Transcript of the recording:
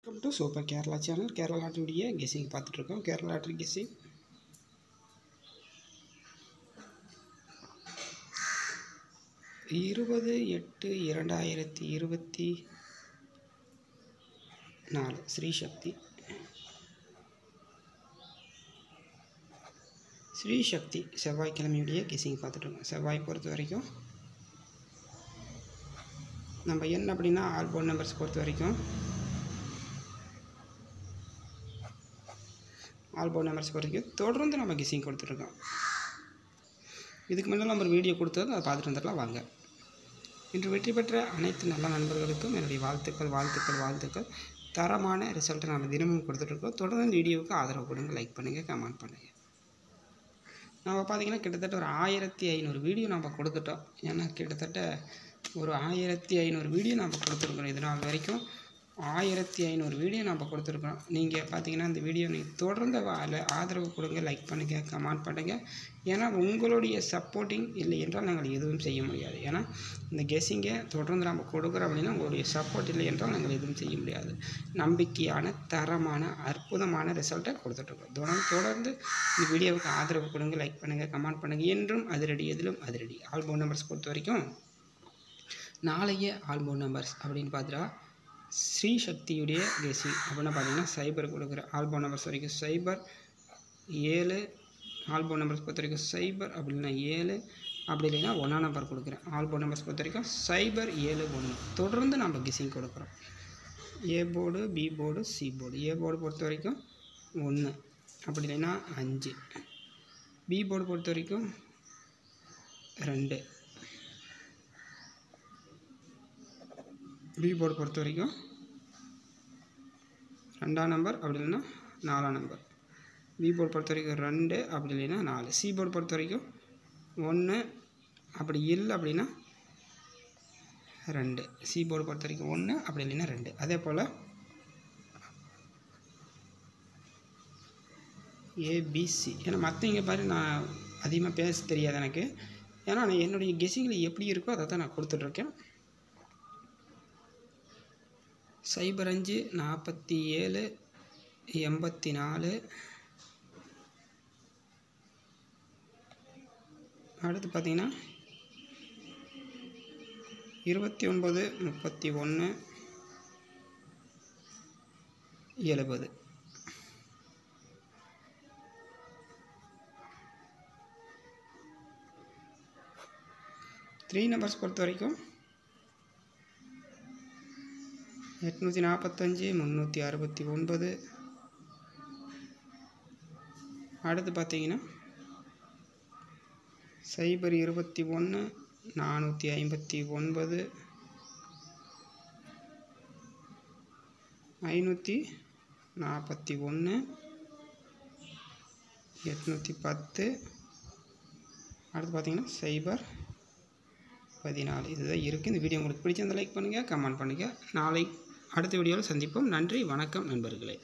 Welcome to super Kerala channel. Kerala லாட்டரியுடைய guessing பார்த்துட்ருக்கோம். Kerala lottery guessing 20/8/2024 Sri Sakthi செவ்வாய்க்கிழமையுடைய கெஸ்ஸிங் பார்த்துட்ருக்கோம். செவ்வாய் பொறுத்த வரைக்கும் நம்ம என்ன அப்படின்னா ஆல் போர்ட் நம்பர்ஸ் பொறுத்த வரைக்கும் தொடர்ந்து நம்ம கெஸ்ஸிங் கொடுத்துட்ருக்கோம். இதுக்கு முன்னால் நம்ம ஒரு வீடியோ கொடுத்தது அதை பார்த்துட்டு வந்துடலாம் வாங்க. இன்று வெற்றி பெற்ற அனைத்து நல்ல நண்பர்களுக்கும் என்னுடைய வாழ்த்துக்கள். தரமான ரிசல்ட்டை நம்ம தினமும் கொடுத்துட்ருக்கோம். தொடர்ந்து இந்த வீடியோவுக்கு ஆதரவு கொடுங்க, லைக் பண்ணுங்கள், கமெண்ட் பண்ணுங்கள். நம்ம பார்த்திங்கன்னா கிட்டத்தட்ட ஒரு 1500 வீடியோ நம்ம கொடுத்துட்டோம். ஏன்னா கிட்டத்தட்ட ஒரு 1500 வீடியோ நம்ம கொடுத்துருக்குறோம். இது நாள் வரைக்கும் 1500 வீடியோ நம்ம கொடுத்துருக்குறோம். நீங்கள் பார்த்தீங்கன்னா இந்த வீடியோ நீங்கள் தொடர்ந்து ஆதரவு கொடுங்க, லைக் பண்ணுங்கள், கமெண்ட் பண்ணுங்கள். ஏன்னா உங்களுடைய சப்போர்ட்டிங் இல்லை என்றால் நாங்கள் எதுவும் செய்ய முடியாது. ஏன்னா இந்த கெஸ்ஸிங்கை தொடர்ந்து நம்ம கொடுக்குறோம் அப்படின்னா உங்களுடைய சப்போர்ட் இல்லை என்றால் நாங்கள் எதுவும் செய்ய முடியாது. நம்பிக்கையான தரமான அற்புதமான ரிசல்ட்டை கொடுத்துட்ருக்கோம். தொடர்ந்து இந்த வீடியோவுக்கு ஆதரவு கொடுங்க, லைக் பண்ணுங்கள், கமெண்ட் பண்ணுங்கள். என்றும் அதிரடி, எதிலும் அதிரடி. ஆல் போர்ட் நம்பர்ஸ் பொறுத்த வரைக்கும் நாளைய ஆல் போர்ட் நம்பர்ஸ் அப்படின்னு பார்த்தா ஸ்ரீ சக்தியுடைய கெஸ்ஸிங் அப்படின்னா பார்த்தீங்கன்னா சைபர் கொடுக்குற ஆல் போர்ட் நம்பர்ஸ் வரைக்கும் சைபர் 7. ஆல் போர்ட் நம்பர்ஸ் பொறுத்த வரைக்கும் சைபர் அப்படின்னா 7, அப்படி இல்லைன்னா 1 நம்பர் கொடுக்குறேன். ஆல் போர்ட் நம்பர்ஸ் பொறுத்த வரைக்கும் சைபர் 7 தொடர்ந்து நம்ம கெஸ்ஸிங் கொடுக்குறோம். A board, B board, C board. A board பொறுத்த வரைக்கும் 1, அப்படி இல்லைன்னா 5. பி போர்டு பொறுத்த வரைக்கும் 2. பி போர்டு பொறுத்த வரைக்கும் 2ஆம் நம்பர், அப்படி இல்லைன்னா 4ஆம் நம்பர். பி போர்டு பொறுத்த வரைக்கும் 2, அப்படி இல்லைன்னா 4. சி போர்டு பொறுத்த வரைக்கும் 1, அப்படி இல்லை அப்படின்னா 2. சி போர்டு பொறுத்த வரைக்கும் 1, அப்படி இல்லைன்னா 2. அதே போல் ஏபிசி. ஏன்னா மற்றவங்க பாரு நான் அதிகமாக பேச தெரியாது எனக்கு. ஏன்னா நான் என்னுடைய கெஸ்ஸிங்கில் எப்படி இருக்கோ அதை தான் நான் கொடுத்துட்ருக்கேன். 05 47 84. அடுத்து பார்த்தீங்கன்னா 29 31 70. த்ரீ நம்பர்ஸ் பொறுத்த வரைக்கும் 845 369. அடுத்து பார்த்தீங்கன்னா 021 459 541 810. அடுத்து பார்த்தீங்கன்னா 014. இதுதான் இருக்குது. இந்த வீடியோ உங்களுக்கு பிடிச்சிருந்தால் லைக் பண்ணுங்கள், கமெண்ட் பண்ணுங்கள். நாளை அடுத்த வீடியோவில் சந்திப்போம். நன்றி, வணக்கம் நண்பர்களே.